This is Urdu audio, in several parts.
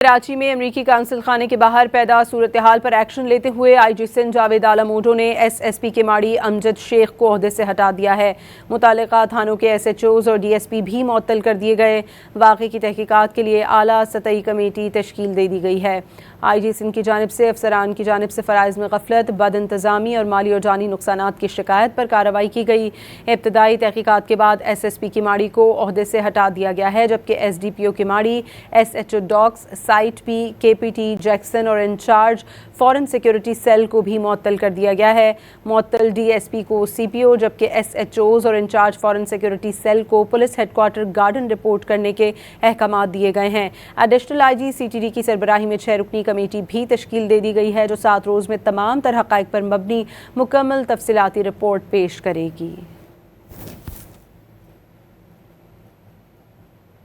کراچی میں امریکی قونصل خانے کے باہر پیدا صورتحال پر ایکشن لیتے ہوئے آئی جی سندھ جاوید عالم اوڈو نے ایس ایس پی کے ماڑی امجد شیخ کو عہدے سے ہٹا دیا ہے۔ متعلقہ تھانوں کے ایس ایچ اوز اور ڈی ایس پی بھی معطل کر دیے گئے۔ واقعے کی تحقیقات کے لیے اعلیٰ سطحی کمیٹی تشکیل دے دی گئی ہے۔ آئی جی سندھ کی جانب سے افسران کی جانب سے فرائض میں غفلت، بد انتظامی اور مالی اور جانی نقصانات کی شکایت پر کارروائی کی گئی۔ ابتدائی تحقیقات کے بعد ایس ایس پی کی ماڑی کو عہدے سے ہٹا دیا گیا ہے، جبکہ S D P O Keamari, S H O docks, SITE P, K P T Jackson اور انچارج فورن سیکیورٹی سیل کو بھی معطل کر دیا گیا ہے۔ معطل ڈی ایس پی کو سی پی او، جبکہ ایس ایچ اوز اور انچارج فورن سیکیورٹی سیل کو police headquarter garden report کرنے کے احکامات دیے گئے ہیں۔ Additional I G C T D کی سربراہی میں 6 رکنی کمیٹی بھی تشکیل دے دی گئی ہے، جو 7 روز میں تمام تر حقائق پر مبنی مکمل تفصیلاتی رپورٹ پیش کرے گی۔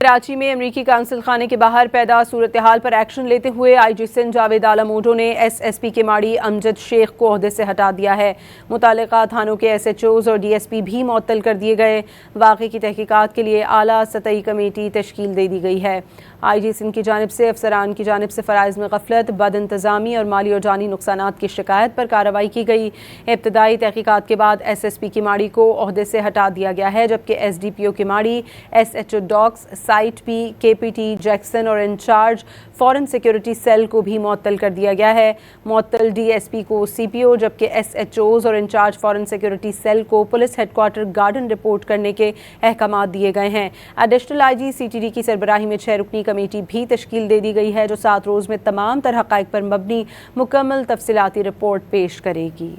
کراچی میں امریکی قونصل خانے کے باہر پیدا صورتحال پر ایکشن لیتے ہوئے آئی جی سندھ جاوید عالم اوڈو نے ایس ایس پی کے ماڑی امجد شیخ کو عہدے سے ہٹا دیا ہے۔ متعلقہ تھانوں کے ایس ایچ اوز اور ڈی ایس پی بھی معطل کر دیے گئے۔ واقعے کی تحقیقات کے لیے اعلیٰ سطحی کمیٹی تشکیل دے دی گئی ہے۔ آئی جی سندھ کی جانب سے افسران کی جانب سے فرائض میں غفلت، بد انتظامی اور مالی اور جانی نقصانات کی شکایت پر کارروائی کی گئی۔ ابتدائی تحقیقات کے بعد ایس ایس پی کی ماڑی کو عہدے سے ہٹا دیا گیا ہے، جبکہ S D P O Keamari, S H O docks, SITE P, K P T Jackson اور انچارج فورن سیکیورٹی سیل کو بھی معطل کر دیا گیا ہے۔ معطل ڈی ایس پی کو سی پی او، جبکہ ایس ایچ اوز اور انچارج فورن سیکیورٹی سیل کو police headquarter garden report کرنے کے احکامات دیے گئے ہیں۔ Additional I G C T D کی سربراہی میں 6 رکنی کمیٹی بھی تشکیل دے دی گئی ہے، جو 7 روز میں تمام تر حقائق پر مبنی مکمل تفصیلاتی رپورٹ پیش کرے گی۔